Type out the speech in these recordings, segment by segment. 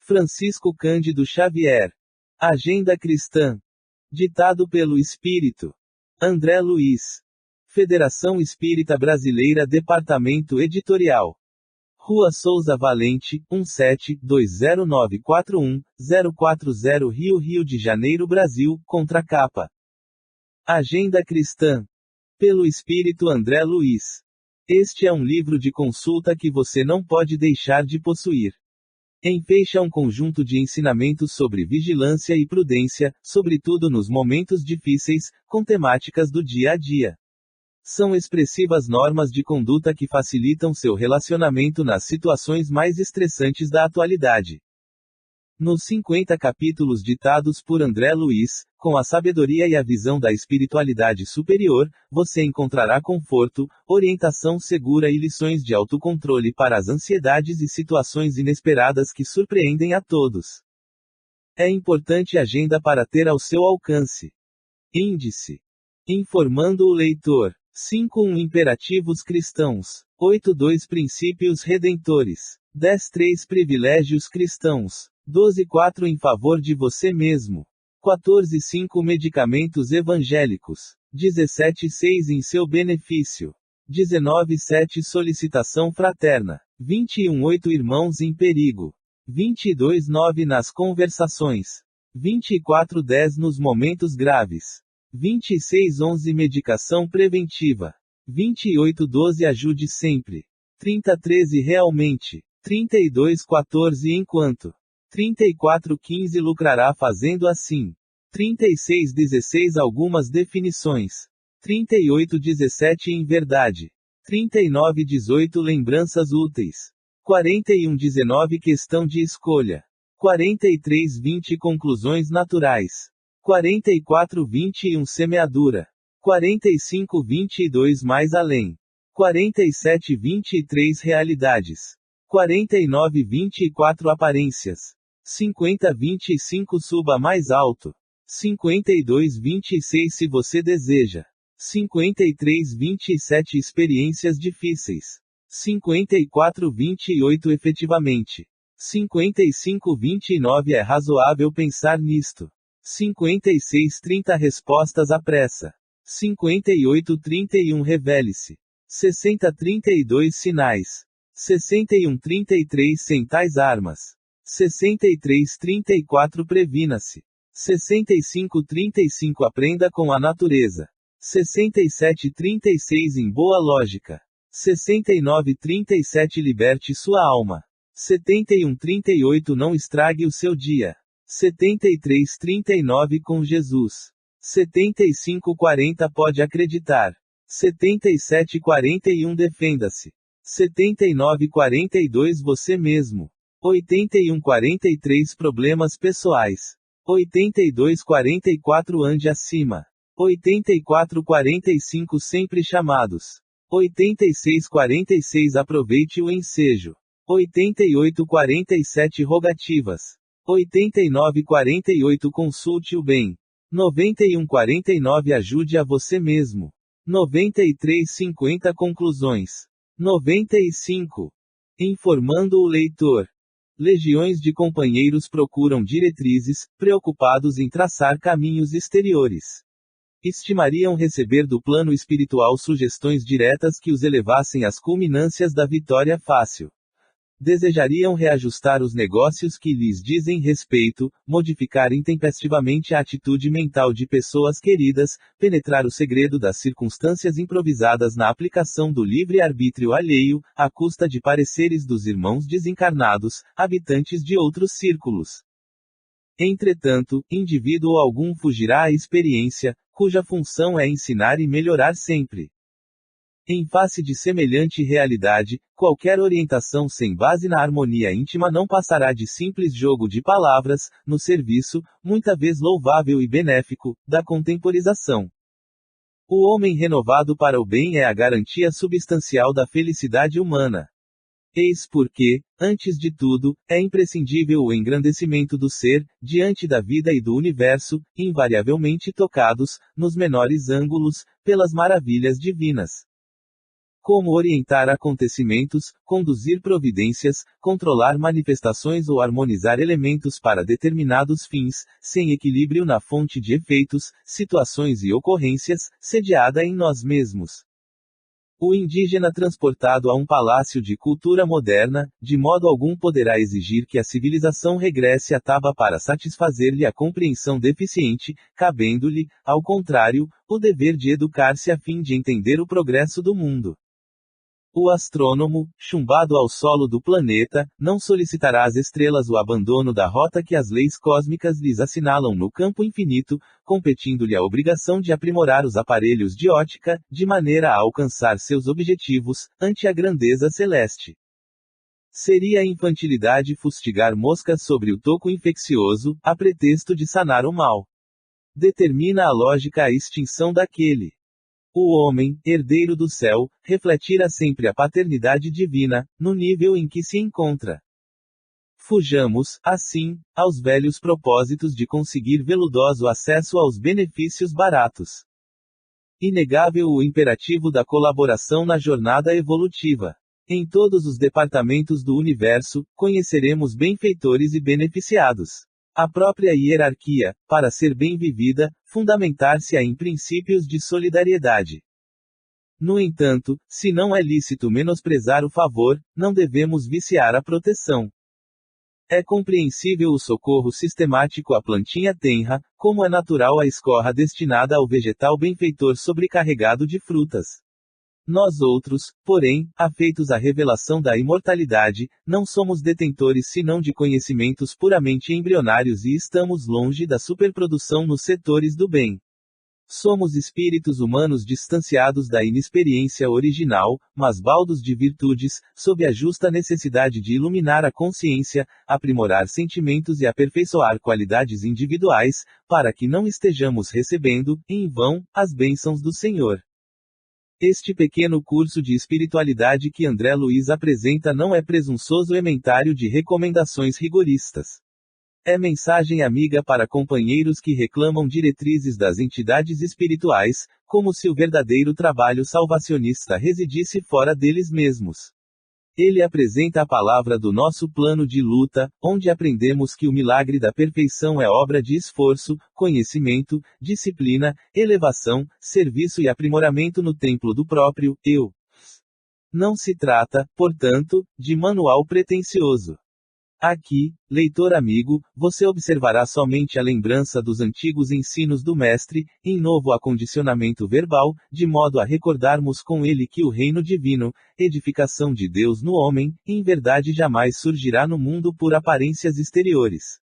Francisco Cândido Xavier. Agenda Cristã. Ditado pelo Espírito. André Luiz. Federação Espírita Brasileira, Departamento Editorial. Rua Souza Valente, 17-20941-040 Rio de Janeiro, Brasil, contracapa. Agenda Cristã. Pelo Espírito André Luiz. Este é um livro de consulta que você não pode deixar de possuir. Enfeixa um conjunto de ensinamentos sobre vigilância e prudência, sobretudo nos momentos difíceis, com temáticas do dia a dia. São expressivas normas de conduta que facilitam seu relacionamento nas situações mais estressantes da atualidade. Nos 50 capítulos ditados por André Luiz, com a sabedoria e a visão da espiritualidade superior, você encontrará conforto, orientação segura e lições de autocontrole para as ansiedades e situações inesperadas que surpreendem a todos. É importante agenda para ter ao seu alcance. Índice. Informando o leitor. 5.1 Imperativos cristãos. 8.2 Princípios redentores. 10.3 Privilégios cristãos. 12.4 Em favor de você mesmo. 14.5 Medicamentos evangélicos. 17.6 Em seu benefício. 19.7 Solicitação fraterna. 21.8 Irmãos em perigo. 22.9 Nas conversações. 24.10 Nos momentos graves. 26.11 Medicação preventiva. 28.12 Ajude sempre. 30.13 Realmente. 32.14 Enquanto. 34.15 Lucrará fazendo assim. 36.16 Algumas definições. 38.17 Em verdade. 39.18 Lembranças úteis. 41.19 Questão de escolha. 43.20 Conclusões naturais. 44.21 Semeadura. 45.22 Mais além. 47.23 Realidades. 49.24 Aparências. 50.25 Suba mais alto. 52.26 Se você deseja. 53.27 Experiências difíceis. 54.28 Efetivamente. 55.29 É razoável pensar nisto. 56.30 Respostas à pressa. 58.31 Revele-se. 60.32 Sinais. 61.33 Sem tais armas. 63.34 Previna-se. 65.35 Aprenda com a natureza. 67.36 Em boa lógica. 69.37 Liberte sua alma. 71.38 Não estrague o seu dia. 73.39 Com Jesus. 75.40 Pode acreditar. 77.41 Defenda-se. 79.42 Você mesmo. 81.43 Problemas pessoais. 82.44 Ande acima. 84.45 Sempre chamados. 86.46 Aproveite o ensejo. 88.47 Rogativas. 89.48 Consulte o bem. 91.49 Ajude a você mesmo. 93.50 Conclusões. 95. Informando o leitor. Legiões de companheiros procuram diretrizes, preocupados em traçar caminhos exteriores. Estimariam receber do plano espiritual sugestões diretas que os elevassem às culminâncias da vitória fácil. Desejariam reajustar os negócios que lhes dizem respeito, modificar intempestivamente a atitude mental de pessoas queridas, penetrar o segredo das circunstâncias improvisadas na aplicação do livre-arbítrio alheio, à custa de pareceres dos irmãos desencarnados, habitantes de outros círculos. Entretanto, indivíduo algum fugirá à experiência, cuja função é ensinar e melhorar sempre. Em face de semelhante realidade, qualquer orientação sem base na harmonia íntima não passará de simples jogo de palavras, no serviço, muita vez louvável e benéfico, da contemporização. O homem renovado para o bem é a garantia substancial da felicidade humana. Eis porque, antes de tudo, é imprescindível o engrandecimento do ser, diante da vida e do universo, invariavelmente tocados, nos menores ângulos, pelas maravilhas divinas. Como orientar acontecimentos, conduzir providências, controlar manifestações ou harmonizar elementos para determinados fins, sem equilíbrio na fonte de efeitos, situações e ocorrências, sediada em nós mesmos. O indígena transportado a um palácio de cultura moderna, de modo algum poderá exigir que a civilização regresse à taba para satisfazer-lhe a compreensão deficiente, cabendo-lhe, ao contrário, o dever de educar-se a fim de entender o progresso do mundo. O astrônomo, chumbado ao solo do planeta, não solicitará às estrelas o abandono da rota que as leis cósmicas lhes assinalam no campo infinito, competindo-lhe a obrigação de aprimorar os aparelhos de ótica, de maneira a alcançar seus objetivos, ante a grandeza celeste. Seria infantilidade fustigar moscas sobre o toco infeccioso, a pretexto de sanar o mal. Determina a lógica a extinção daquele. O homem, herdeiro do céu, refletirá sempre a paternidade divina, no nível em que se encontra. Fujamos, assim, aos velhos propósitos de conseguir veludoso acesso aos benefícios baratos. Inegável o imperativo da colaboração na jornada evolutiva. Em todos os departamentos do universo, conheceremos benfeitores e beneficiados. A própria hierarquia, para ser bem vivida, fundamentar-se-á em princípios de solidariedade. No entanto, se não é lícito menosprezar o favor, não devemos viciar a proteção. É compreensível o socorro sistemático à plantinha tenra, como é natural a escorra destinada ao vegetal benfeitor sobrecarregado de frutas. Nós outros, porém, afeitos à revelação da imortalidade, não somos detentores senão de conhecimentos puramente embrionários e estamos longe da superprodução nos setores do bem. Somos espíritos humanos distanciados da inexperiência original, mas baldos de virtudes, sob a justa necessidade de iluminar a consciência, aprimorar sentimentos e aperfeiçoar qualidades individuais, para que não estejamos recebendo, em vão, as bênçãos do Senhor. Este pequeno curso de espiritualidade que André Luiz apresenta não é presunçoso ementário de recomendações rigoristas. É mensagem amiga para companheiros que reclamam diretrizes das entidades espirituais, como se o verdadeiro trabalho salvacionista residisse fora deles mesmos. Ele apresenta a palavra do nosso plano de luta, onde aprendemos que o milagre da perfeição é obra de esforço, conhecimento, disciplina, elevação, serviço e aprimoramento no templo do próprio eu. Não se trata, portanto, de manual pretensioso. Aqui, leitor amigo, você observará somente a lembrança dos antigos ensinos do Mestre, em novo acondicionamento verbal, de modo a recordarmos com ele que o reino divino, edificação de Deus no homem, em verdade jamais surgirá no mundo por aparências exteriores.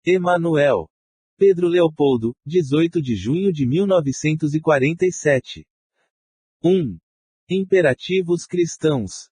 Emanuel. Pedro Leopoldo, 18 de junho de 1947. 1. Imperativos cristãos.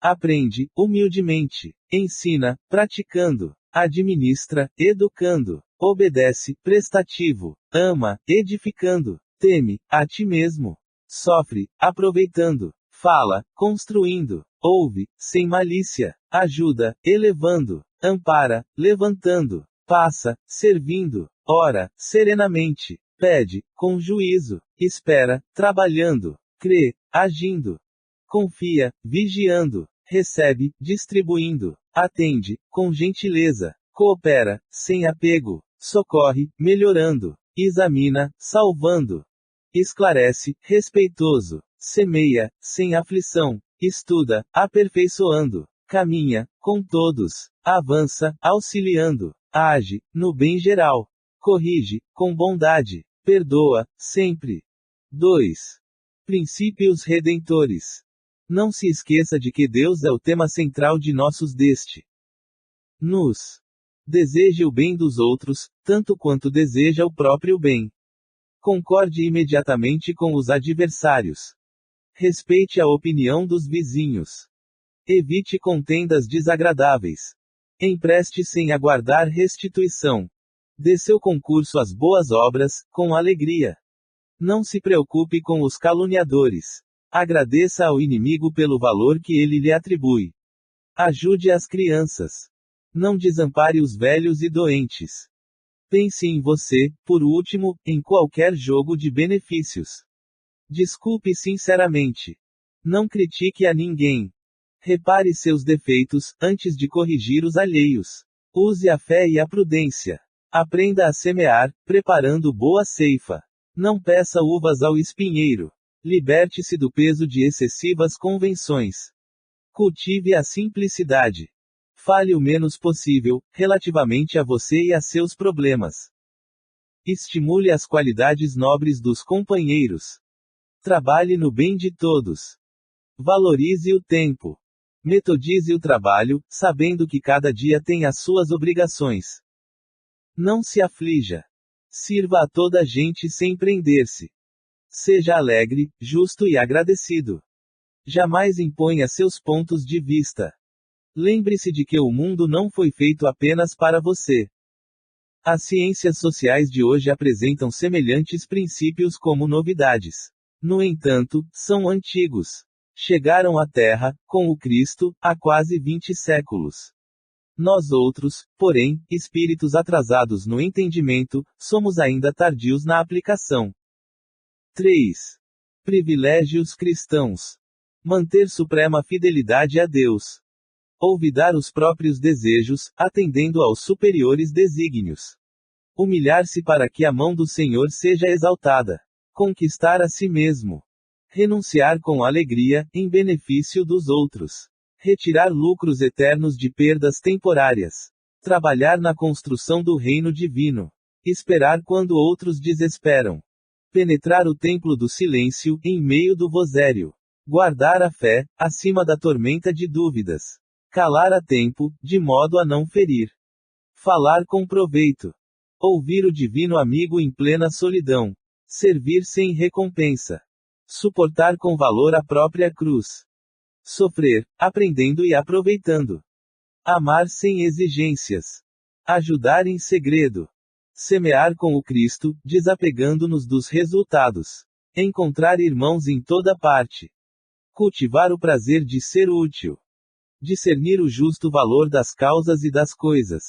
Aprende, humildemente. Ensina, praticando. Administra, educando. Obedece, prestativo. Ama, edificando. Teme, a ti mesmo. Sofre, aproveitando. Fala, construindo. Ouve, sem malícia. Ajuda, elevando. Ampara, levantando. Passa, servindo. Ora, serenamente. Pede, com juízo. Espera, trabalhando. Crê, agindo. Confia, vigiando. Recebe, distribuindo. Atende, com gentileza. Coopera, sem apego. Socorre, melhorando. Examina, salvando. Esclarece, respeitoso. Semeia, sem aflição. Estuda, aperfeiçoando. Caminha, com todos. Avança, auxiliando. Age, no bem geral. Corrige, com bondade. Perdoa, sempre. 2. Princípios redentores. Não se esqueça de que Deus é o tema central de nossos nos. Deseje o bem dos outros, tanto quanto deseja o próprio bem. Concorde imediatamente com os adversários. Respeite a opinião dos vizinhos. Evite contendas desagradáveis. Empreste sem aguardar restituição. Dê seu concurso às boas obras, com alegria. Não se preocupe com os caluniadores. Agradeça ao inimigo pelo valor que ele lhe atribui. Ajude as crianças. Não desampare os velhos e doentes. Pense em você, por último, em qualquer jogo de benefícios. Desculpe sinceramente. Não critique a ninguém. Repare seus defeitos, antes de corrigir os alheios. Use a fé e a prudência. Aprenda a semear, preparando boa ceifa. Não peça uvas ao espinheiro. Liberte-se do peso de excessivas convenções. Cultive a simplicidade. Fale o menos possível, relativamente a você e a seus problemas. Estimule as qualidades nobres dos companheiros. Trabalhe no bem de todos. Valorize o tempo. Metodize o trabalho, sabendo que cada dia tem as suas obrigações. Não se aflija. Sirva a toda a gente sem prender-se. Seja alegre, justo e agradecido. Jamais imponha seus pontos de vista. Lembre-se de que o mundo não foi feito apenas para você. As ciências sociais de hoje apresentam semelhantes princípios como novidades. No entanto, são antigos. Chegaram à Terra, com o Cristo, há quase 20 séculos. Nós outros, porém, espíritos atrasados no entendimento, somos ainda tardios na aplicação. 3. Privilégios cristãos. Manter suprema fidelidade a Deus. Olvidar os próprios desejos, atendendo aos superiores desígnios. Humilhar-se para que a mão do Senhor seja exaltada. Conquistar a si mesmo. Renunciar com alegria, em benefício dos outros. Retirar lucros eternos de perdas temporárias. Trabalhar na construção do reino divino. Esperar quando outros desesperam. Penetrar o templo do silêncio, em meio do vosério. Guardar a fé, acima da tormenta de dúvidas. Calar a tempo, de modo a não ferir. Falar com proveito. Ouvir o divino amigo em plena solidão. Servir sem recompensa. Suportar com valor a própria cruz. Sofrer, aprendendo e aproveitando. Amar sem exigências. Ajudar em segredo. Semear com o Cristo, desapegando-nos dos resultados. Encontrar irmãos em toda parte. Cultivar o prazer de ser útil. Discernir o justo valor das causas e das coisas.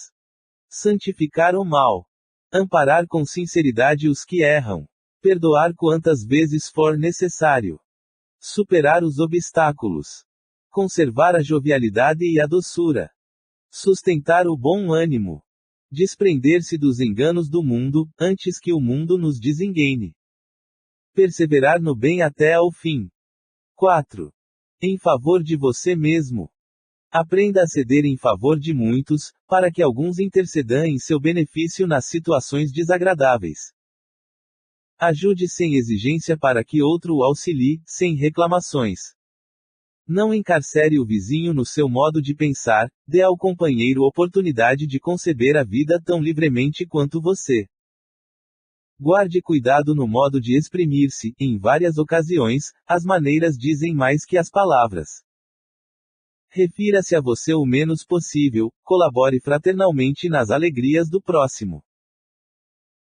Santificar o mal. Amparar com sinceridade os que erram. Perdoar quantas vezes for necessário. Superar os obstáculos. Conservar a jovialidade e a doçura. Sustentar o bom ânimo. Desprender-se dos enganos do mundo, antes que o mundo nos desengane. Perseverar no bem até ao fim. 4. Em favor de você mesmo. Aprenda a ceder em favor de muitos, para que alguns intercedam em seu benefício nas situações desagradáveis. Ajude sem exigência para que outro o auxilie, sem reclamações. Não encarcere o vizinho no seu modo de pensar, dê ao companheiro oportunidade de conceber a vida tão livremente quanto você. Guarde cuidado no modo de exprimir-se, em várias ocasiões, as maneiras dizem mais que as palavras. Refira-se a você o menos possível, colabore fraternalmente nas alegrias do próximo.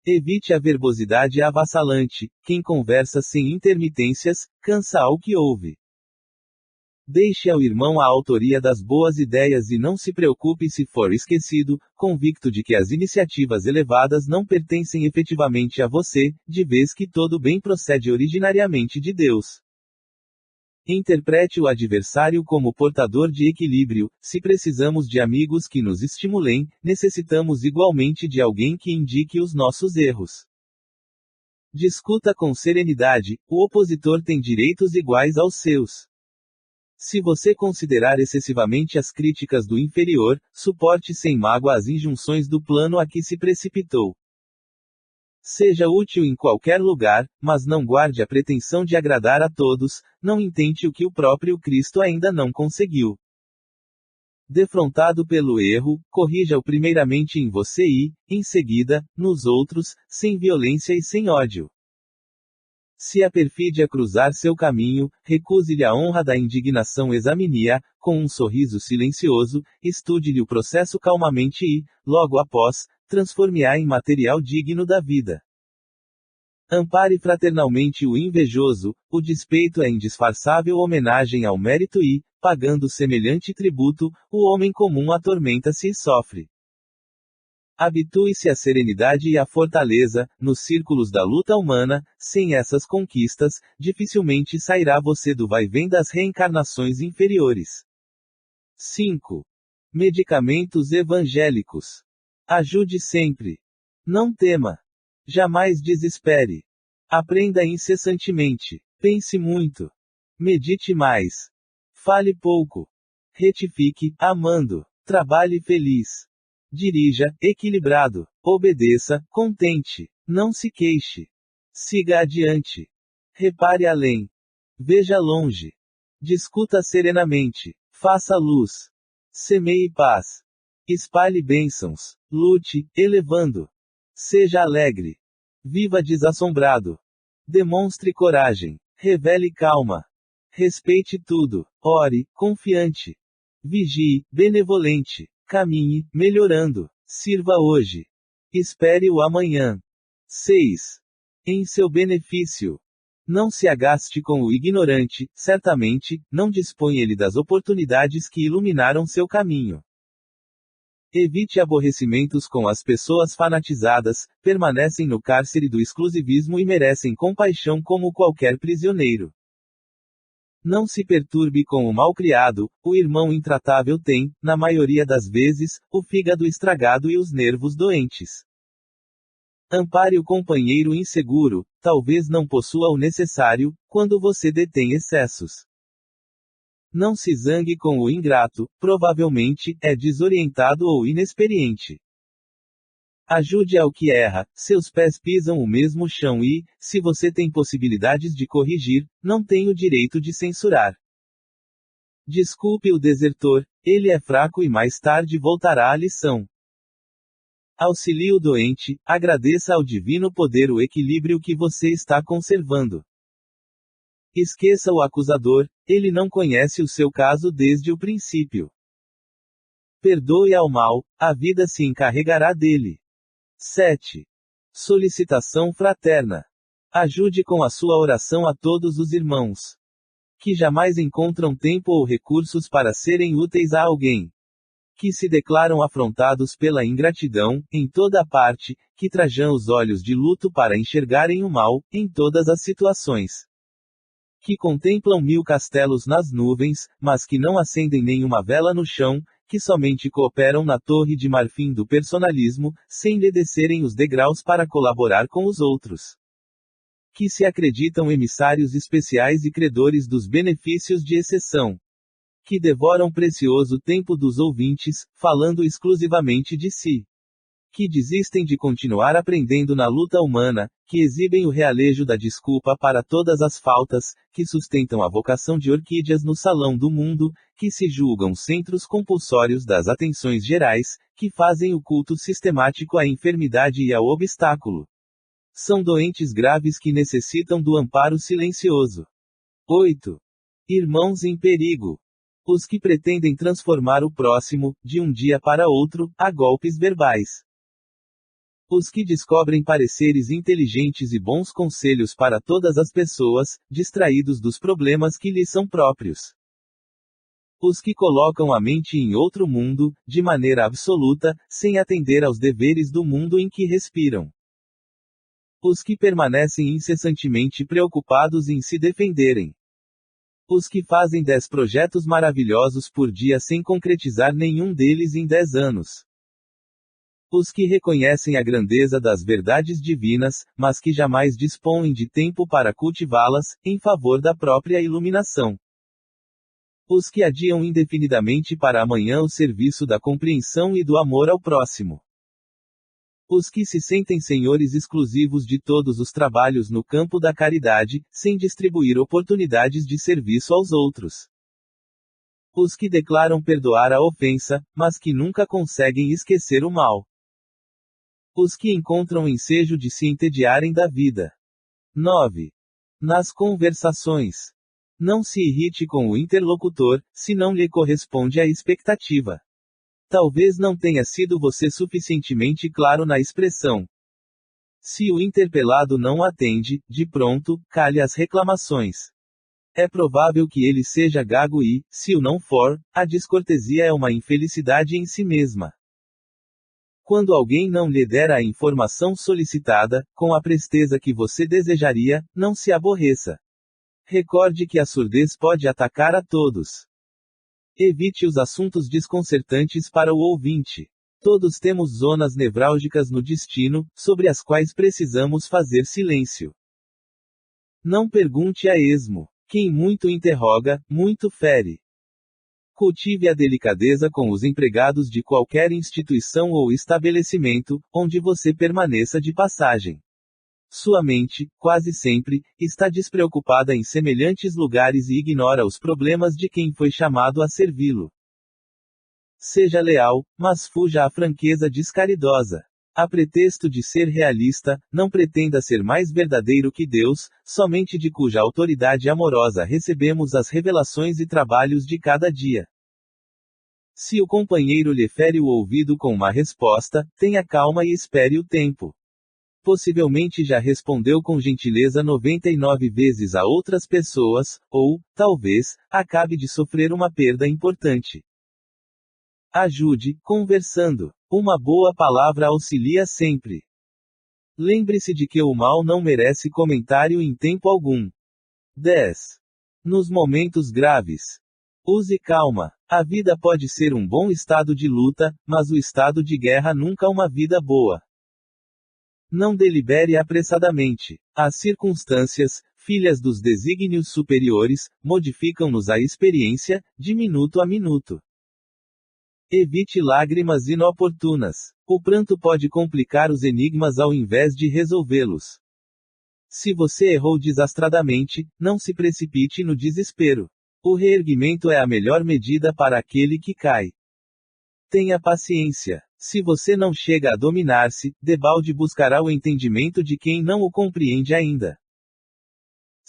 Evite a verbosidade avassalante, quem conversa sem intermitências, cansa ao que ouve. Deixe ao irmão a autoria das boas ideias e não se preocupe se for esquecido, convicto de que as iniciativas elevadas não pertencem efetivamente a você, de vez que todo bem procede originariamente de Deus. Interprete o adversário como portador de equilíbrio. Se precisamos de amigos que nos estimulem, necessitamos igualmente de alguém que indique os nossos erros. Discuta com serenidade, o opositor tem direitos iguais aos seus. Se você considerar excessivamente as críticas do inferior, suporte sem mágoa as injunções do plano a que se precipitou. Seja útil em qualquer lugar, mas não guarde a pretensão de agradar a todos, não intente o que o próprio Cristo ainda não conseguiu. Defrontado pelo erro, corrija-o primeiramente em você e, em seguida, nos outros, sem violência e sem ódio. Se a perfídia cruzar seu caminho, recuse-lhe a honra da indignação, examine-a, com um sorriso silencioso, estude-lhe o processo calmamente e, logo após, transforme-a em material digno da vida. Ampare fraternalmente o invejoso, o despeito é indisfarçável homenagem ao mérito e, pagando semelhante tributo, o homem comum atormenta-se e sofre. Habitue-se à serenidade e à fortaleza, nos círculos da luta humana. Sem essas conquistas, dificilmente sairá você do vai-vém das reencarnações inferiores. 5. Medicamentos evangélicos. Ajude sempre. Não tema. Jamais desespere. Aprenda incessantemente. Pense muito. Medite mais. Fale pouco. Retifique, amando. Trabalhe feliz. Dirija, equilibrado. Obedeça, contente. Não se queixe. Siga adiante. Repare além. Veja longe. Discuta serenamente. Faça luz. Semeie paz. Espalhe bênçãos. Lute, elevando. Seja alegre. Viva desassombrado. Demonstre coragem. Revele calma. Respeite tudo. Ore, confiante. Vigie, benevolente. Caminhe, melhorando. Sirva hoje. Espere o amanhã. 6. Em seu benefício. Não se agaste com o ignorante, certamente, não dispõe ele das oportunidades que iluminaram seu caminho. Evite aborrecimentos com as pessoas fanatizadas, permanecem no cárcere do exclusivismo e merecem compaixão como qualquer prisioneiro. Não se perturbe com o malcriado, o irmão intratável tem, na maioria das vezes, o fígado estragado e os nervos doentes. Ampare o companheiro inseguro, talvez não possua o necessário, quando você detém excessos. Não se zangue com o ingrato, provavelmente, é desorientado ou inexperiente. Ajude ao que erra, seus pés pisam o mesmo chão e, se você tem possibilidades de corrigir, não tem o direito de censurar. Desculpe o desertor, ele é fraco e mais tarde voltará à lição. Auxilie o doente, agradeça ao divino poder o equilíbrio que você está conservando. Esqueça o acusador, ele não conhece o seu caso desde o princípio. Perdoe ao mal, a vida se encarregará dele. 7. Solicitação fraterna. Ajude com a sua oração a todos os irmãos que jamais encontram tempo ou recursos para serem úteis a alguém, que se declaram afrontados pela ingratidão, em toda a parte, que trajam os olhos de luto para enxergarem o mal, em todas as situações, que contemplam 1000 castelos nas nuvens, mas que não acendem nenhuma vela no chão, que somente cooperam na torre de marfim do personalismo, sem lhe descerem os degraus para colaborar com os outros. Que se acreditam emissários especiais e credores dos benefícios de exceção. Que devoram precioso tempo dos ouvintes, falando exclusivamente de si. Que desistem de continuar aprendendo na luta humana, que exibem o realejo da desculpa para todas as faltas, que sustentam a vocação de orquídeas no salão do mundo, que se julgam centros compulsórios das atenções gerais, que fazem o culto sistemático à enfermidade e ao obstáculo. São doentes graves que necessitam do amparo silencioso. 8. Irmãos em perigo. Os que pretendem transformar o próximo, de um dia para outro, a golpes verbais. Os que descobrem pareceres inteligentes e bons conselhos para todas as pessoas, distraídos dos problemas que lhes são próprios. Os que colocam a mente em outro mundo, de maneira absoluta, sem atender aos deveres do mundo em que respiram. Os que permanecem incessantemente preocupados em se defenderem. Os que fazem 10 projetos maravilhosos por dia sem concretizar nenhum deles em 10 anos. Os que reconhecem a grandeza das verdades divinas, mas que jamais dispõem de tempo para cultivá-las, em favor da própria iluminação. Os que adiam indefinidamente para amanhã o serviço da compreensão e do amor ao próximo. Os que se sentem senhores exclusivos de todos os trabalhos no campo da caridade, sem distribuir oportunidades de serviço aos outros. Os que declaram perdoar a ofensa, mas que nunca conseguem esquecer o mal. Os que encontram ensejo de se entediarem da vida. 9. Nas conversações. Não se irrite com o interlocutor, se não lhe corresponde a expectativa. Talvez não tenha sido você suficientemente claro na expressão. Se o interpelado não atende, de pronto, cale as reclamações. É provável que ele seja gago e, se o não for, a descortesia é uma infelicidade em si mesma. Quando alguém não lhe der a informação solicitada, com a presteza que você desejaria, não se aborreça. Recorde que a surdez pode atacar a todos. Evite os assuntos desconcertantes para o ouvinte. Todos temos zonas nevrálgicas no destino, sobre as quais precisamos fazer silêncio. Não pergunte a esmo. Quem muito interroga, muito fere. Cultive a delicadeza com os empregados de qualquer instituição ou estabelecimento, onde você permaneça de passagem. Sua mente, quase sempre, está despreocupada em semelhantes lugares e ignora os problemas de quem foi chamado a servi-lo. Seja leal, mas fuja à franqueza descaridosa. A pretexto de ser realista, não pretenda ser mais verdadeiro que Deus, somente de cuja autoridade amorosa recebemos as revelações e trabalhos de cada dia. Se o companheiro lhe fere o ouvido com uma resposta, tenha calma e espere o tempo. Possivelmente já respondeu com gentileza 99 vezes a outras pessoas, ou, talvez, acabe de sofrer uma perda importante. Ajude, conversando. Uma boa palavra auxilia sempre. Lembre-se de que o mal não merece comentário em tempo algum. 10. Nos momentos graves. Use calma. A vida pode ser um bom estado de luta, mas o estado de guerra nunca uma vida boa. Não delibere apressadamente. As circunstâncias, filhas dos desígnios superiores, modificam-nos a experiência, de minuto a minuto. Evite lágrimas inoportunas. O pranto pode complicar os enigmas ao invés de resolvê-los. Se você errou desastradamente, não se precipite no desespero. O reerguimento é a melhor medida para aquele que cai. Tenha paciência. Se você não chega a dominar-se, debalde buscará o entendimento de quem não o compreende ainda.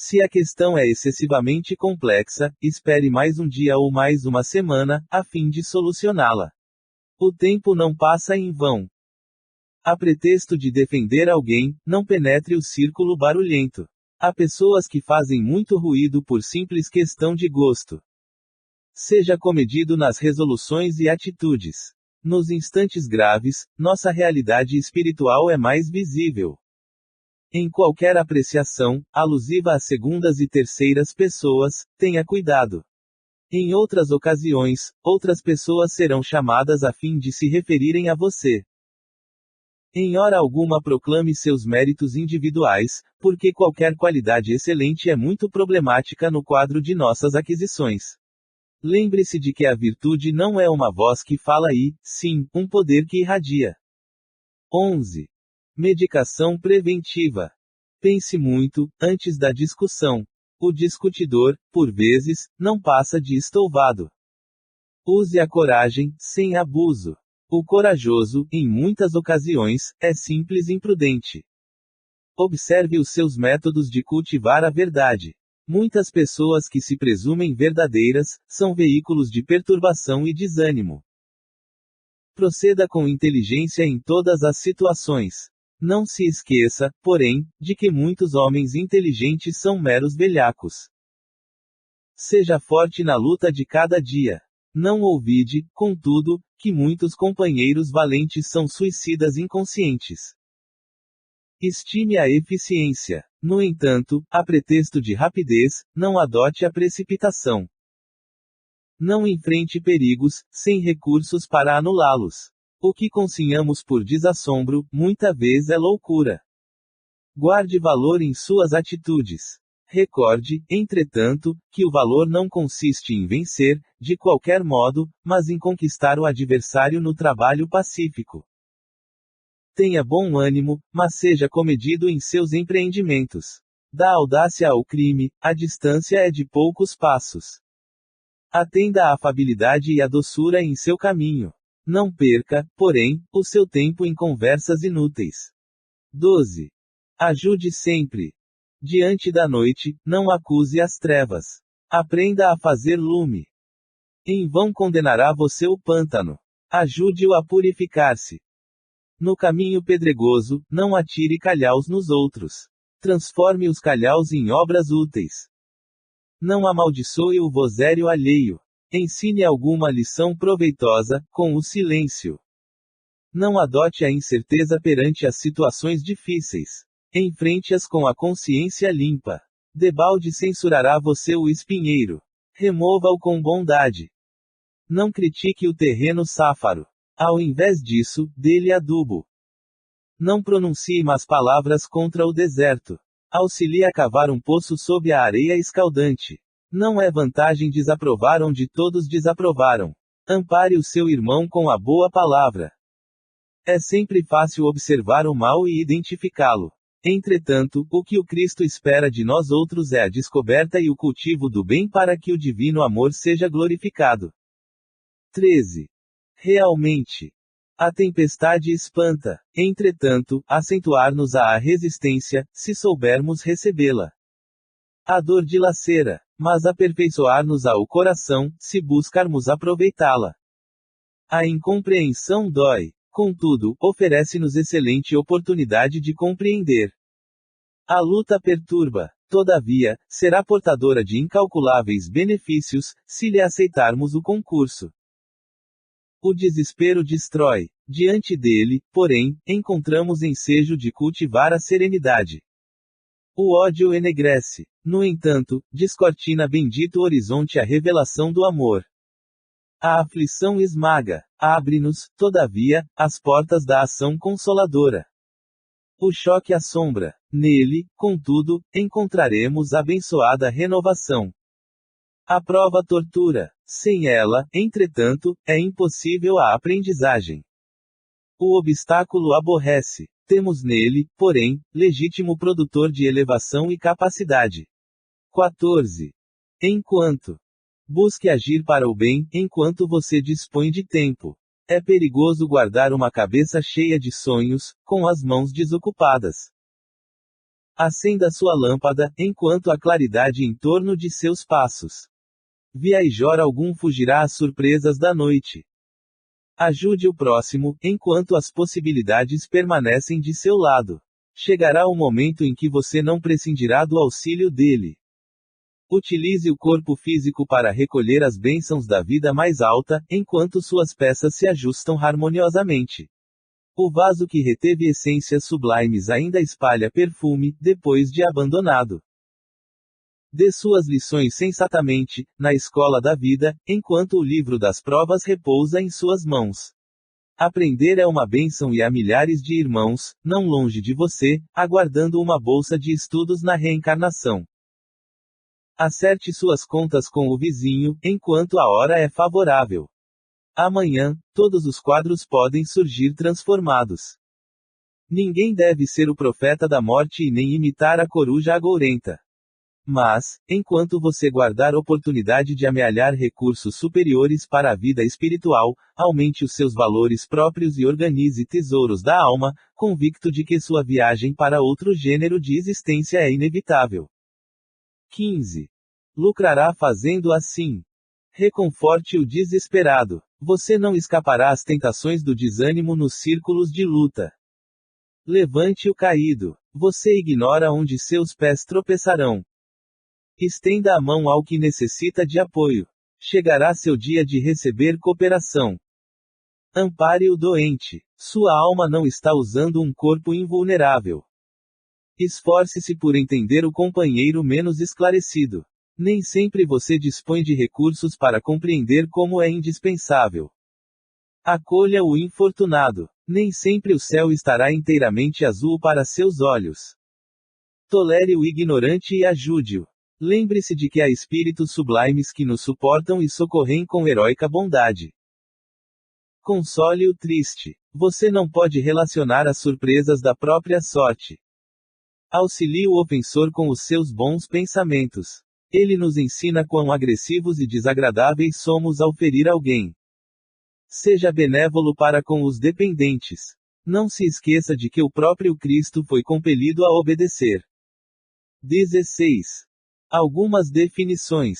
Se a questão é excessivamente complexa, espere mais um dia ou mais uma semana, a fim de solucioná-la. O tempo não passa em vão. A pretexto de defender alguém, não penetre o círculo barulhento. Há pessoas que fazem muito ruído por simples questão de gosto. Seja comedido nas resoluções e atitudes. Nos instantes graves, nossa realidade espiritual é mais visível. Em qualquer apreciação, alusiva a segundas e terceiras pessoas, tenha cuidado. Em outras ocasiões, outras pessoas serão chamadas a fim de se referirem a você. Em hora alguma proclame seus méritos individuais, porque qualquer qualidade excelente é muito problemática no quadro de nossas aquisições. Lembre-se de que a virtude não é uma voz que fala e, sim, um poder que irradia. 11. Medicação preventiva. Pense muito, antes da discussão. O discutidor, por vezes, não passa de estouvado. Use a coragem, sem abuso. O corajoso, em muitas ocasiões, é simples imprudente. Observe os seus métodos de cultivar a verdade. Muitas pessoas que se presumem verdadeiras, são veículos de perturbação e desânimo. Proceda com inteligência em todas as situações. Não se esqueça, porém, de que muitos homens inteligentes são meros velhacos. Seja forte na luta de cada dia. Não olvide, contudo, que muitos companheiros valentes são suicidas inconscientes. Estime a eficiência. No entanto, a pretexto de rapidez, não adote a precipitação. Não enfrente perigos, sem recursos para anulá-los. O que consignamos por desassombro, muita vez é loucura. Guarde valor em suas atitudes. Recorde, entretanto, que o valor não consiste em vencer, de qualquer modo, mas em conquistar o adversário no trabalho pacífico. Tenha bom ânimo, mas seja comedido em seus empreendimentos. Da audácia ao crime, a distância é de poucos passos. Atenda à afabilidade e à doçura em seu caminho. Não perca, porém, o seu tempo em conversas inúteis. 12. Ajude sempre. Diante da noite, não acuse as trevas. Aprenda a fazer lume. Em vão condenará você o pântano. Ajude-o a purificar-se. No caminho pedregoso, não atire calhaus nos outros. Transforme os calhaus em obras úteis. Não amaldiçoe o vozerio alheio. Ensine alguma lição proveitosa, com o silêncio. Não adote a incerteza perante as situações difíceis. Enfrente-as com a consciência limpa. Debalde censurará você o espinheiro. Remova-o com bondade. Não critique o terreno sáfaro. Ao invés disso, dê-lhe adubo. Não pronuncie más palavras contra o deserto. Auxilie a cavar um poço sob a areia escaldante. Não é vantagem desaprovar onde todos desaprovaram. Ampare o seu irmão com a boa palavra. É sempre fácil observar o mal e identificá-lo. Entretanto, o que o Cristo espera de nós outros é a descoberta e o cultivo do bem para que o divino amor seja glorificado. 13. Realmente, a tempestade espanta, entretanto, acentuar-nos-á a resistência, se soubermos recebê-la. A dor dilacera, mas aperfeiçoar-nos-á o coração, se buscarmos aproveitá-la. A incompreensão dói, contudo, oferece-nos excelente oportunidade de compreender. A luta perturba, todavia, será portadora de incalculáveis benefícios, se lhe aceitarmos o concurso. O desespero destrói. Diante dele, porém, encontramos ensejo de cultivar a serenidade. O ódio enegrece. No entanto, descortina bendito horizonte a revelação do amor. A aflição esmaga. Abre-nos, todavia, as portas da ação consoladora. O choque assombra. Nele, contudo, encontraremos abençoada renovação. A prova tortura. Sem ela, entretanto, é impossível a aprendizagem. O obstáculo aborrece. Temos nele, porém, legítimo produtor de elevação e capacidade. 14. Enquanto. Busque agir para o bem, enquanto você dispõe de tempo. É perigoso guardar uma cabeça cheia de sonhos, com as mãos desocupadas. Acenda sua lâmpada, enquanto há claridade em torno de seus passos. Viajor algum fugirá às surpresas da noite. Ajude o próximo, enquanto as possibilidades permanecem de seu lado. Chegará o momento em que você não prescindirá do auxílio dele. Utilize o corpo físico para recolher as bênçãos da vida mais alta, enquanto suas peças se ajustam harmoniosamente. O vaso que reteve essências sublimes ainda espalha perfume, depois de abandonado. Dê suas lições sensatamente, na escola da vida, enquanto o livro das provas repousa em suas mãos. Aprender é uma bênção e há milhares de irmãos, não longe de você, aguardando uma bolsa de estudos na reencarnação. Acerte suas contas com o vizinho, enquanto a hora é favorável. Amanhã, todos os quadros podem surgir transformados. Ninguém deve ser o profeta da morte e nem imitar a coruja agourenta. Mas, enquanto você guardar oportunidade de amealhar recursos superiores para a vida espiritual, aumente os seus valores próprios e organize tesouros da alma, convicto de que sua viagem para outro gênero de existência é inevitável. 15. Lucrará fazendo assim. Reconforte o desesperado. Você não escapará às tentações do desânimo nos círculos de luta. Levante o caído. Você ignora onde seus pés tropeçarão. Estenda a mão ao que necessita de apoio. Chegará seu dia de receber cooperação. Ampare o doente. Sua alma não está usando um corpo invulnerável. Esforce-se por entender o companheiro menos esclarecido. Nem sempre você dispõe de recursos para compreender como é indispensável. Acolha o infortunado. Nem sempre o céu estará inteiramente azul para seus olhos. Tolere o ignorante e ajude-o. Lembre-se de que há espíritos sublimes que nos suportam e socorrem com heróica bondade. Console o triste. Você não pode relacionar as surpresas da própria sorte. Auxilie o ofensor com os seus bons pensamentos. Ele nos ensina quão agressivos e desagradáveis somos ao ferir alguém. Seja benévolo para com os dependentes. Não se esqueça de que o próprio Cristo foi compelido a obedecer. 16. Algumas definições.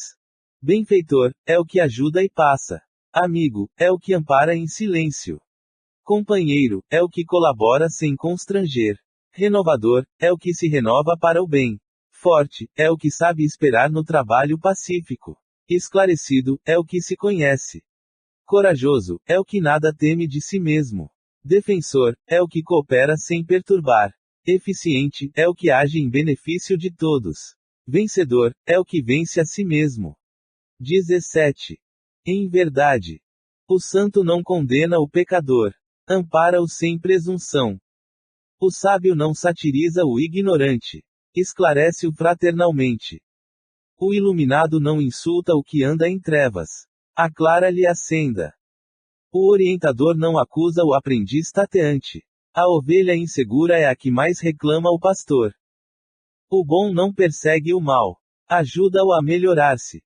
Benfeitor, é o que ajuda e passa. Amigo, é o que ampara em silêncio. Companheiro, é o que colabora sem constranger. Renovador, é o que se renova para o bem. Forte, é o que sabe esperar no trabalho pacífico. Esclarecido, é o que se conhece. Corajoso, é o que nada teme de si mesmo. Defensor é o que coopera sem perturbar. Eficiente é o que age em benefício de todos. Vencedor é o que vence a si mesmo. 17. Em verdade, o santo não condena o pecador, ampara-o sem presunção. O sábio não satiriza o ignorante, esclarece-o fraternalmente. O iluminado não insulta o que anda em trevas, aclara-lhe a senda. O orientador não acusa o aprendiz tateante. A ovelha insegura é a que mais reclama o pastor. O bom não persegue o mal, ajuda-o a melhorar-se.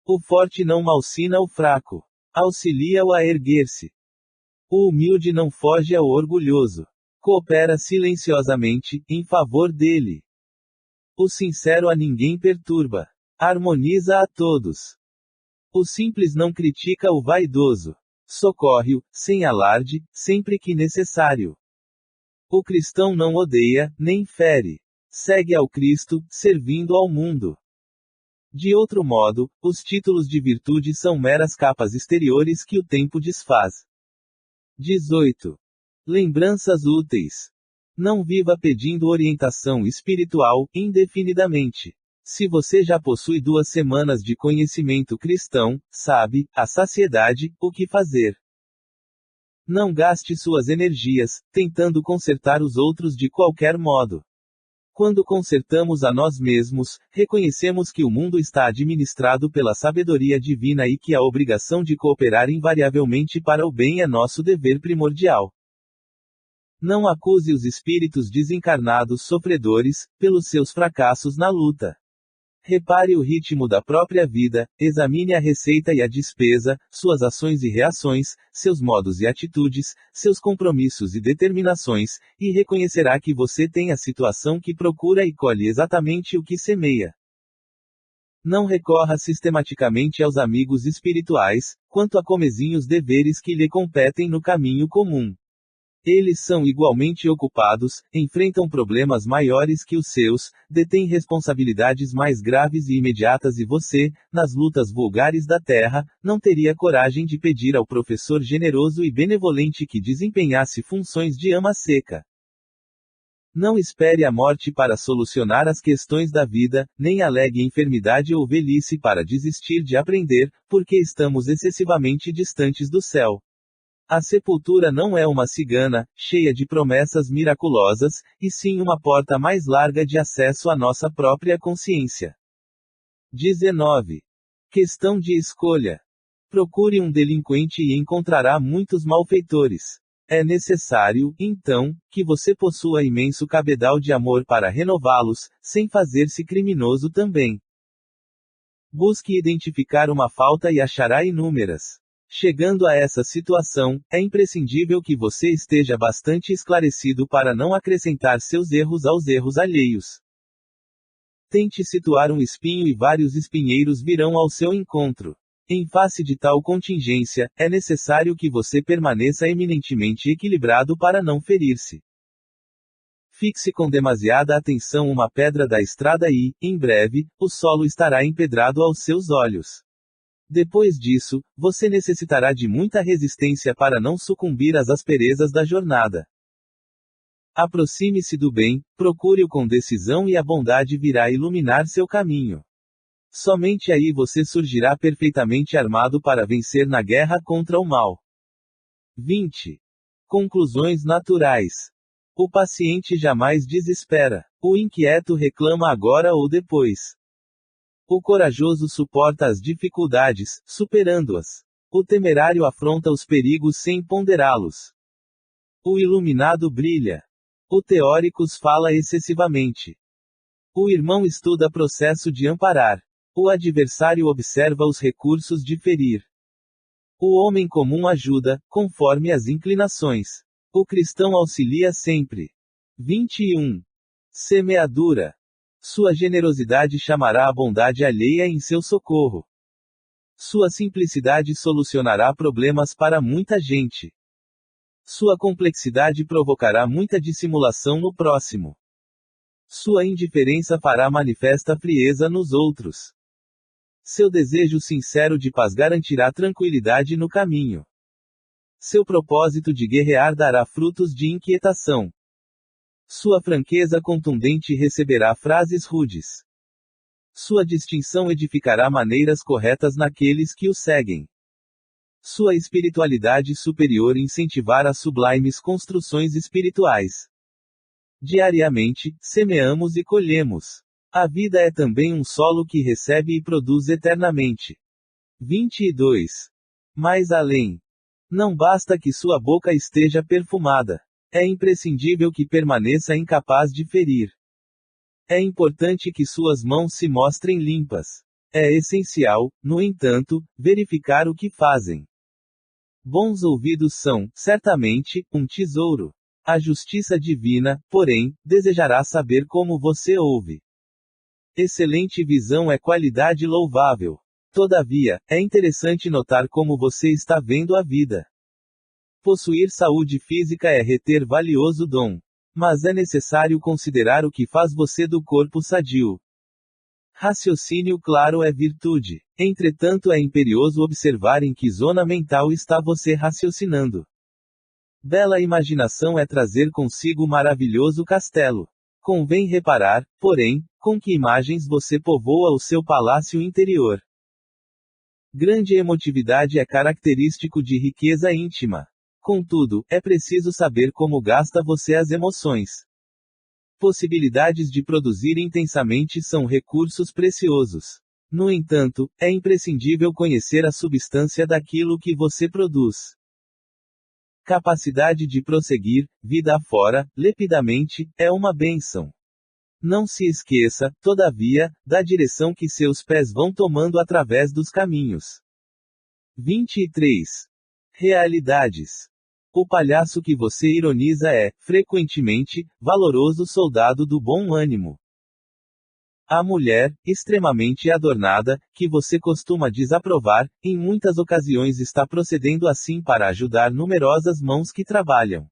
O forte não malsina o fraco, auxilia-o a erguer-se. O humilde não foge ao orgulhoso, coopera silenciosamente, em favor dele. O sincero a ninguém perturba, harmoniza a todos. O simples não critica o vaidoso, socorre-o, sem alarde, sempre que necessário. O cristão não odeia, nem fere. Segue ao Cristo, servindo ao mundo. De outro modo, os títulos de virtude são meras capas exteriores que o tempo desfaz. 18. Lembranças úteis. Não viva pedindo orientação espiritual, indefinidamente. Se você já possui 2 semanas de conhecimento cristão, sabe, à saciedade, o que fazer. Não gaste suas energias, tentando consertar os outros de qualquer modo. Quando consertamos a nós mesmos, reconhecemos que o mundo está administrado pela sabedoria divina e que a obrigação de cooperar invariavelmente para o bem é nosso dever primordial. Não acuse os espíritos desencarnados sofredores, pelos seus fracassos na luta. Repare o ritmo da própria vida, examine a receita e a despesa, suas ações e reações, seus modos e atitudes, seus compromissos e determinações, e reconhecerá que você tem a situação que procura e colhe exatamente o que semeia. Não recorra sistematicamente aos amigos espirituais, quanto a comezinhos deveres que lhe competem no caminho comum. Eles são igualmente ocupados, enfrentam problemas maiores que os seus, detêm responsabilidades mais graves e imediatas e você, nas lutas vulgares da terra, não teria coragem de pedir ao professor generoso e benevolente que desempenhasse funções de ama seca. Não espere a morte para solucionar as questões da vida, nem alegue enfermidade ou velhice para desistir de aprender, porque estamos excessivamente distantes do céu. A sepultura não é uma cigana, cheia de promessas miraculosas, e sim uma porta mais larga de acesso à nossa própria consciência. 19. Questão de escolha. Procure um delinquente e encontrará muitos malfeitores. É necessário, então, que você possua imenso cabedal de amor para renová-los, sem fazer-se criminoso também. Busque identificar uma falta e achará inúmeras. Chegando a essa situação, é imprescindível que você esteja bastante esclarecido para não acrescentar seus erros aos erros alheios. Tente situar um espinho e vários espinheiros virão ao seu encontro. Em face de tal contingência, é necessário que você permaneça eminentemente equilibrado para não ferir-se. Fixe com demasiada atenção uma pedra da estrada e, em breve, o solo estará empedrado aos seus olhos. Depois disso, você necessitará de muita resistência para não sucumbir às asperezas da jornada. Aproxime-se do bem, procure-o com decisão e a bondade virá iluminar seu caminho. Somente aí você surgirá perfeitamente armado para vencer na guerra contra o mal. 20. Conclusões naturais. O paciente jamais desespera. O inquieto reclama agora ou depois. O corajoso suporta as dificuldades, superando-as. O temerário afronta os perigos sem ponderá-los. O iluminado brilha. O teóricos fala excessivamente. O irmão estuda processo de amparar. O adversário observa os recursos de ferir. O homem comum ajuda, conforme as inclinações. O cristão auxilia sempre. 21. Semeadura. Sua generosidade chamará a bondade alheia em seu socorro. Sua simplicidade solucionará problemas para muita gente. Sua complexidade provocará muita dissimulação no próximo. Sua indiferença fará manifesta frieza nos outros. Seu desejo sincero de paz garantirá tranquilidade no caminho. Seu propósito de guerrear dará frutos de inquietação. Sua franqueza contundente receberá frases rudes. Sua distinção edificará maneiras corretas naqueles que o seguem. Sua espiritualidade superior incentivará sublimes construções espirituais. Diariamente, semeamos e colhemos. A vida é também um solo que recebe e produz eternamente. 22. Mais além. Não basta que sua boca esteja perfumada. É imprescindível que permaneça incapaz de ferir. É importante que suas mãos se mostrem limpas. É essencial, no entanto, verificar o que fazem. Bons ouvidos são, certamente, um tesouro. A justiça divina, porém, desejará saber como você ouve. Excelente visão é qualidade louvável. Todavia, é interessante notar como você está vendo a vida. Possuir saúde física é reter valioso dom. Mas é necessário considerar o que faz você do corpo sadio. Raciocínio claro é virtude. Entretanto, é imperioso observar em que zona mental está você raciocinando. Bela imaginação é trazer consigo maravilhoso castelo. Convém reparar, porém, com que imagens você povoa o seu palácio interior. Grande emotividade é característico de riqueza íntima. Contudo, é preciso saber como gasta você as emoções. Possibilidades de produzir intensamente são recursos preciosos. No entanto, é imprescindível conhecer a substância daquilo que você produz. Capacidade de prosseguir, vida afora, lepidamente, é uma bênção. Não se esqueça, todavia, da direção que seus pés vão tomando através dos caminhos. 23. Realidades. O palhaço que você ironiza é, frequentemente, valoroso soldado do bom ânimo. A mulher, extremamente adornada, que você costuma desaprovar, em muitas ocasiões está procedendo assim para ajudar numerosas mãos que trabalham.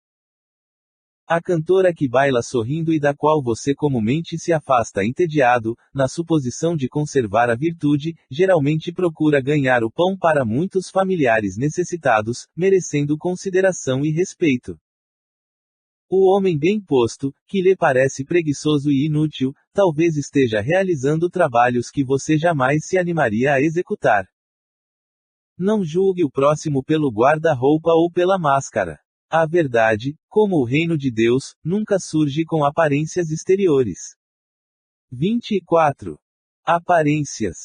A cantora que baila sorrindo e da qual você comumente se afasta entediado, na suposição de conservar a virtude, geralmente procura ganhar o pão para muitos familiares necessitados, merecendo consideração e respeito. O homem bem posto, que lhe parece preguiçoso e inútil, talvez esteja realizando trabalhos que você jamais se animaria a executar. Não julgue o próximo pelo guarda-roupa ou pela máscara. A verdade, como o reino de Deus, nunca surge com aparências exteriores. 24. Aparências.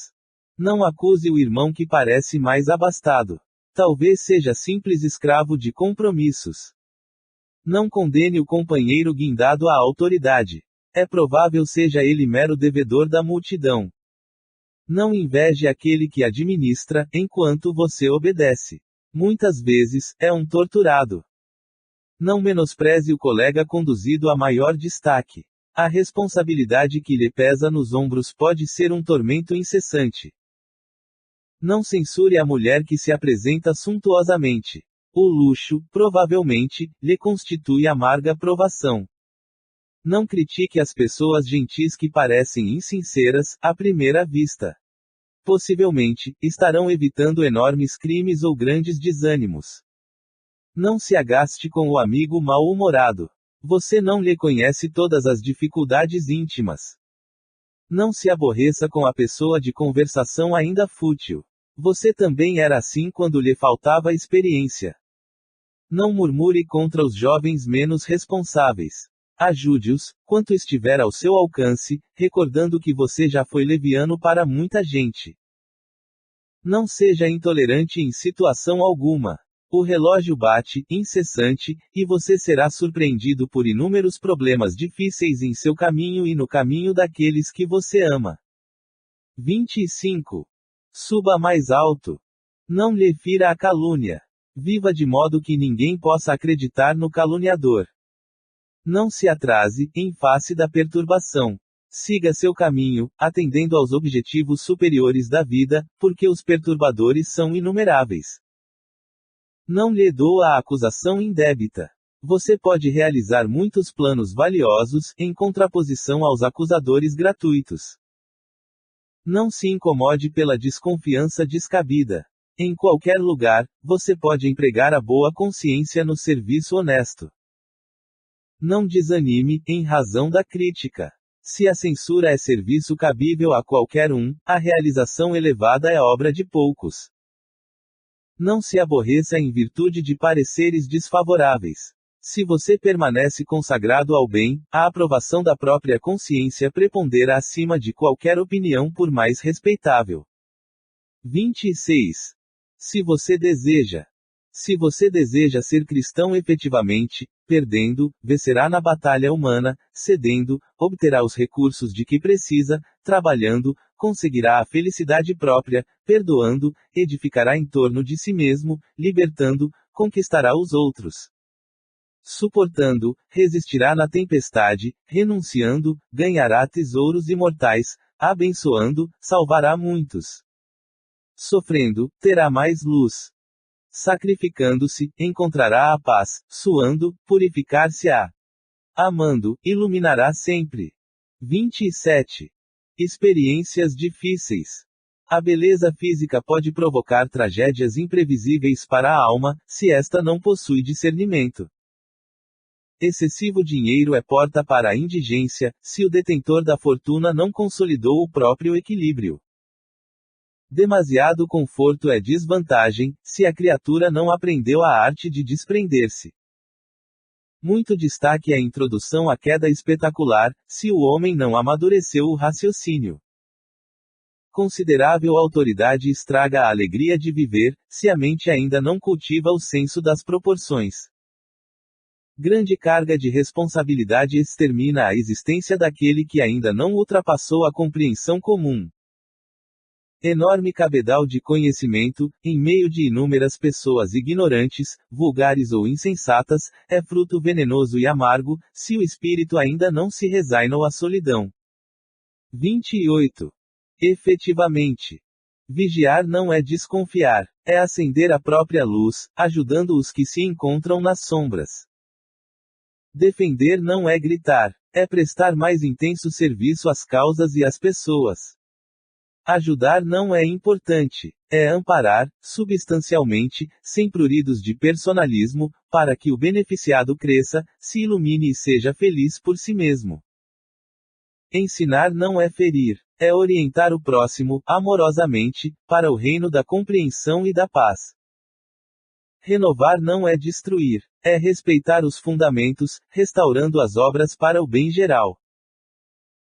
Não acuse o irmão que parece mais abastado. Talvez seja simples escravo de compromissos. Não condene o companheiro guindado à autoridade. É provável seja ele mero devedor da multidão. Não inveje aquele que administra, enquanto você obedece. Muitas vezes, é um torturado. Não menospreze o colega conduzido a maior destaque. A responsabilidade que lhe pesa nos ombros pode ser um tormento incessante. Não censure a mulher que se apresenta suntuosamente. O luxo, provavelmente, lhe constitui amarga provação. Não critique as pessoas gentis que parecem insinceras, à primeira vista. Possivelmente, estarão evitando enormes crimes ou grandes desânimos. Não se agaste com o amigo mal-humorado. Você não lhe conhece todas as dificuldades íntimas. Não se aborreça com a pessoa de conversação ainda fútil. Você também era assim quando lhe faltava experiência. Não murmure contra os jovens menos responsáveis. Ajude-os, quanto estiver ao seu alcance, recordando que você já foi leviano para muita gente. Não seja intolerante em situação alguma. O relógio bate, incessante, e você será surpreendido por inúmeros problemas difíceis em seu caminho e no caminho daqueles que você ama. 25. Suba mais alto. Não lhe fira a calúnia. Viva de modo que ninguém possa acreditar no caluniador. Não se atrase, em face da perturbação. Siga seu caminho, atendendo aos objetivos superiores da vida, porque os perturbadores são inumeráveis. Não lhe doa a acusação indébita. Você pode realizar muitos planos valiosos, em contraposição aos acusadores gratuitos. Não se incomode pela desconfiança descabida. Em qualquer lugar, você pode empregar a boa consciência no serviço honesto. Não desanime, em razão da crítica. Se a censura é serviço cabível a qualquer um, a realização elevada é obra de poucos. Não se aborreça em virtude de pareceres desfavoráveis. Se você permanece consagrado ao bem, a aprovação da própria consciência prepondera acima de qualquer opinião por mais respeitável. 26. Se você deseja ser cristão efetivamente, perdendo, vencerá na batalha humana, cedendo, obterá os recursos de que precisa, trabalhando, conseguirá a felicidade própria, perdoando, edificará em torno de si mesmo, libertando, conquistará os outros. Suportando, resistirá na tempestade, renunciando, ganhará tesouros imortais, abençoando, salvará muitos. Sofrendo, terá mais luz. Sacrificando-se, encontrará a paz, suando, purificar-se-á. Amando, iluminará sempre. 27. Experiências difíceis. A beleza física pode provocar tragédias imprevisíveis para a alma, se esta não possui discernimento. Excessivo dinheiro é porta para a indigência, se o detentor da fortuna não consolidou o próprio equilíbrio. Demasiado conforto é desvantagem, se a criatura não aprendeu a arte de desprender-se. Muito destaque é a introdução à queda espetacular, se o homem não amadureceu o raciocínio. Considerável autoridade estraga a alegria de viver, se a mente ainda não cultiva o senso das proporções. Grande carga de responsabilidade extermina a existência daquele que ainda não ultrapassou a compreensão comum. Enorme cabedal de conhecimento, em meio de inúmeras pessoas ignorantes, vulgares ou insensatas, é fruto venenoso e amargo, se o espírito ainda não se resignou à solidão. 28. Efetivamente. Vigiar não é desconfiar, é acender a própria luz, ajudando os que se encontram nas sombras. Defender não é gritar, é prestar mais intenso serviço às causas e às pessoas. Ajudar não é importante, é amparar, substancialmente, sem pruridos de personalismo, para que o beneficiado cresça, se ilumine e seja feliz por si mesmo. Ensinar não é ferir, é orientar o próximo, amorosamente, para o reino da compreensão e da paz. Renovar não é destruir, é respeitar os fundamentos, restaurando as obras para o bem geral.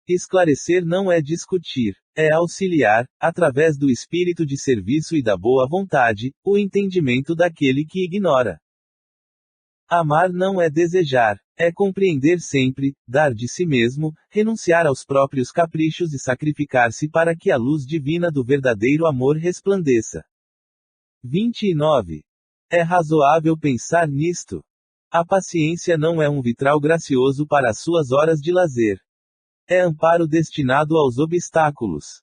Esclarecer não é discutir, é auxiliar, através do espírito de serviço e da boa vontade, o entendimento daquele que ignora. Amar não é desejar, é compreender sempre, dar de si mesmo, renunciar aos próprios caprichos e sacrificar-se para que a luz divina do verdadeiro amor resplandeça. 29. É razoável pensar nisto. A paciência não é um vitral gracioso para as suas horas de lazer. É amparo destinado aos obstáculos.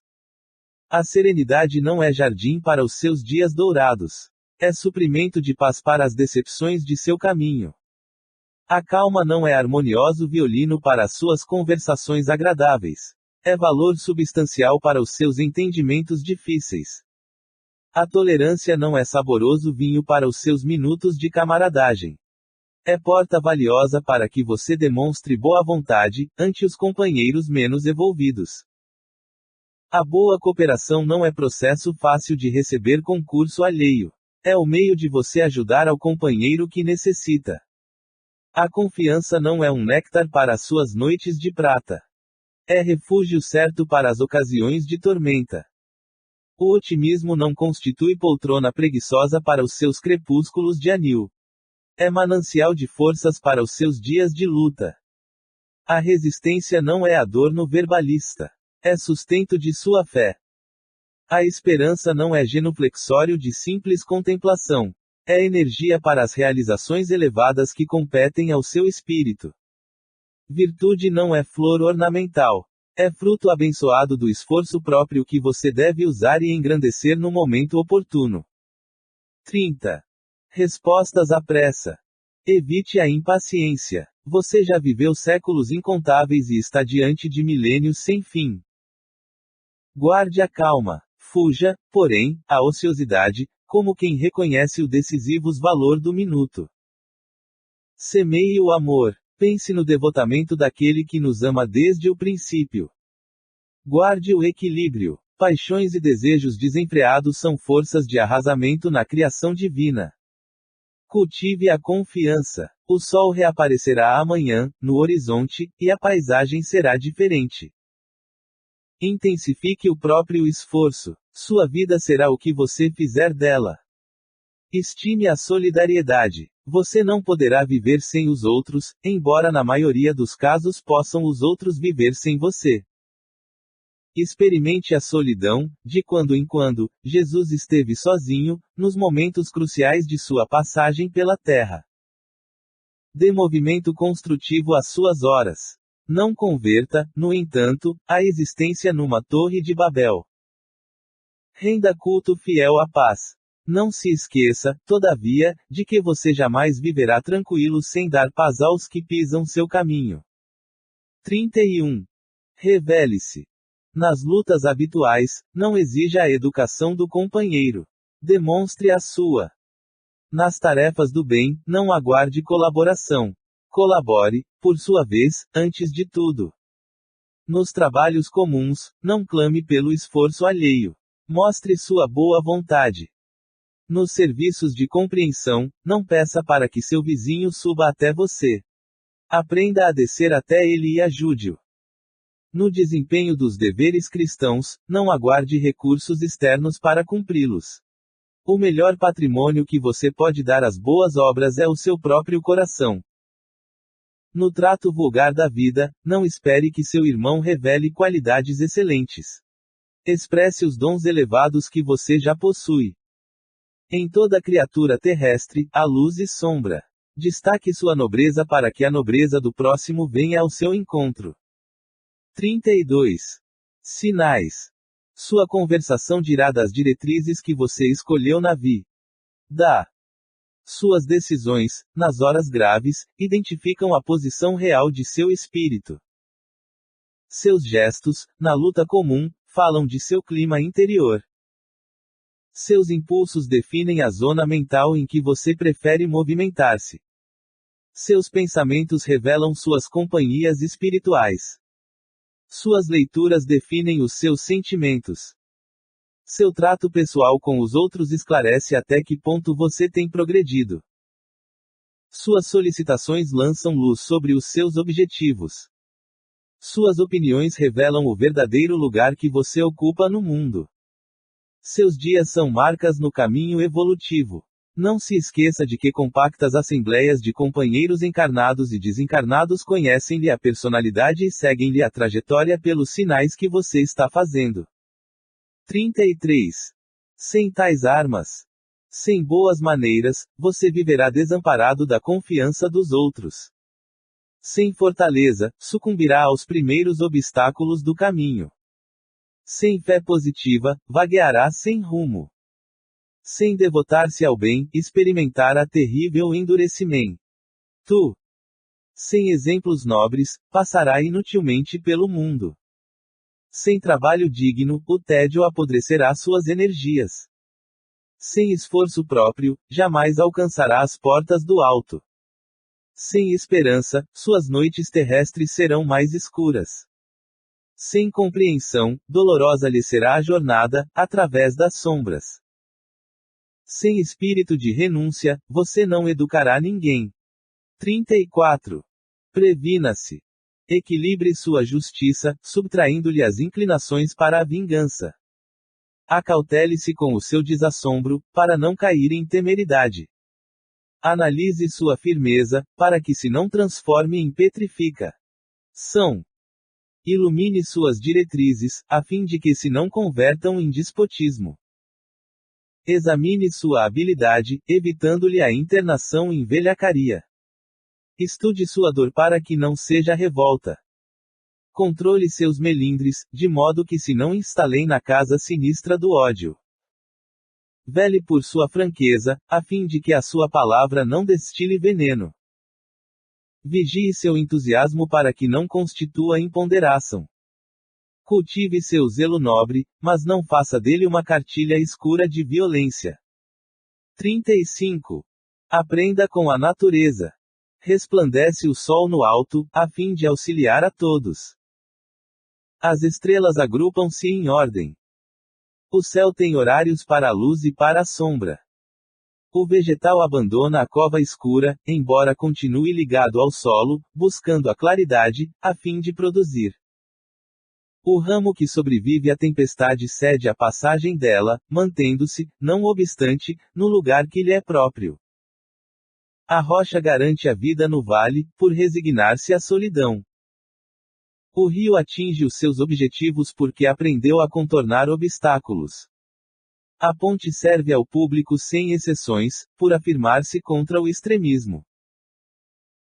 A serenidade não é jardim para os seus dias dourados. É suprimento de paz para as decepções de seu caminho. A calma não é harmonioso violino para as suas conversações agradáveis. É valor substancial para os seus entendimentos difíceis. A tolerância não é saboroso vinho para os seus minutos de camaradagem. É porta valiosa para que você demonstre boa vontade, ante os companheiros menos evolvidos. A boa cooperação não é processo fácil de receber concurso alheio. É o meio de você ajudar ao companheiro que necessita. A confiança não é um néctar para as suas noites de prata. É refúgio certo para as ocasiões de tormenta. O otimismo não constitui poltrona preguiçosa para os seus crepúsculos de anil. É manancial de forças para os seus dias de luta. A resistência não é adorno verbalista. É sustento de sua fé. A esperança não é genuflexório de simples contemplação. É energia para as realizações elevadas que competem ao seu espírito. Virtude não é flor ornamental. É fruto abençoado do esforço próprio que você deve usar e engrandecer no momento oportuno. 30. Respostas à pressa. Evite a impaciência. Você já viveu séculos incontáveis e está diante de milênios sem fim. Guarde a calma. Fuja, porém, à ociosidade, como quem reconhece o decisivo valor do minuto. Semeie o amor. Pense no devotamento daquele que nos ama desde o princípio. Guarde o equilíbrio. Paixões e desejos desenfreados são forças de arrasamento na criação divina. Cultive a confiança. O sol reaparecerá amanhã, no horizonte, e a paisagem será diferente. Intensifique o próprio esforço. Sua vida será o que você fizer dela. Estime a solidariedade. Você não poderá viver sem os outros, embora na maioria dos casos possam os outros viver sem você. Experimente a solidão. De quando em quando, Jesus esteve sozinho, nos momentos cruciais de sua passagem pela terra. Dê movimento construtivo às suas horas. Não converta, no entanto, a existência numa torre de Babel. Renda culto fiel à paz. Não se esqueça, todavia, de que você jamais viverá tranquilo sem dar paz aos que pisam seu caminho. 31. Revele-se. Nas lutas habituais, não exija a educação do companheiro. Demonstre a sua. Nas tarefas do bem, não aguarde colaboração. Colabore, por sua vez, antes de tudo. Nos trabalhos comuns, não clame pelo esforço alheio. Mostre sua boa vontade. Nos serviços de compreensão, não peça para que seu vizinho suba até você. Aprenda a descer até ele e ajude-o. No desempenho dos deveres cristãos, não aguarde recursos externos para cumpri-los. O melhor patrimônio que você pode dar às boas obras é o seu próprio coração. No trato vulgar da vida, não espere que seu irmão revele qualidades excelentes. Expresse os dons elevados que você já possui. Em toda criatura terrestre, há luz e sombra. Destaque sua nobreza para que a nobreza do próximo venha ao seu encontro. 32. Sinais. Sua conversação dirá das diretrizes que você escolheu na vida. Suas decisões, nas horas graves, identificam a posição real de seu espírito. Seus gestos, na luta comum, falam de seu clima interior. Seus impulsos definem a zona mental em que você prefere movimentar-se. Seus pensamentos revelam suas companhias espirituais. Suas leituras definem os seus sentimentos. Seu trato pessoal com os outros esclarece até que ponto você tem progredido. Suas solicitações lançam luz sobre os seus objetivos. Suas opiniões revelam o verdadeiro lugar que você ocupa no mundo. Seus dias são marcas no caminho evolutivo. Não se esqueça de que compactas assembleias de companheiros encarnados e desencarnados conhecem-lhe a personalidade e seguem-lhe a trajetória pelos sinais que você está fazendo. 33. Sem tais armas, sem boas maneiras, você viverá desamparado da confiança dos outros. Sem fortaleza, sucumbirá aos primeiros obstáculos do caminho. Sem fé positiva, vagueará sem rumo. Sem devotar-se ao bem, experimentará terrível endurecimento. Sem exemplos nobres, passará inutilmente pelo mundo. Sem trabalho digno, o tédio apodrecerá suas energias. Sem esforço próprio, jamais alcançará as portas do alto. Sem esperança, suas noites terrestres serão mais escuras. Sem compreensão, dolorosa lhe será a jornada, através das sombras. Sem espírito de renúncia, você não educará ninguém. 34. Previna-se. Equilibre sua justiça, subtraindo-lhe as inclinações para a vingança. Acautele-se com o seu desassombro, para não cair em temeridade. Analise sua firmeza, para que se não transforme em petrificação. Ilumine suas diretrizes, a fim de que se não convertam em despotismo. Examine sua habilidade, evitando-lhe a internação em velhacaria. Estude sua dor para que não seja revolta. Controle seus melindres, de modo que se não instalem na casa sinistra do ódio. Vele por sua franqueza, a fim de que a sua palavra não destile veneno. Vigie seu entusiasmo para que não constitua imponderação. Cultive seu zelo nobre, mas não faça dele uma cartilha escura de violência. 35. Aprenda com a natureza. Resplandece o sol no alto, a fim de auxiliar a todos. As estrelas agrupam-se em ordem. O céu tem horários para a luz e para a sombra. O vegetal abandona a cova escura, embora continue ligado ao solo, buscando a claridade, a fim de produzir. O ramo que sobrevive à tempestade cede a passagem dela, mantendo-se, não obstante, no lugar que lhe é próprio. A rocha garante a vida no vale, por resignar-se à solidão. O rio atinge os seus objetivos porque aprendeu a contornar obstáculos. A ponte serve ao público sem exceções, por afirmar-se contra o extremismo.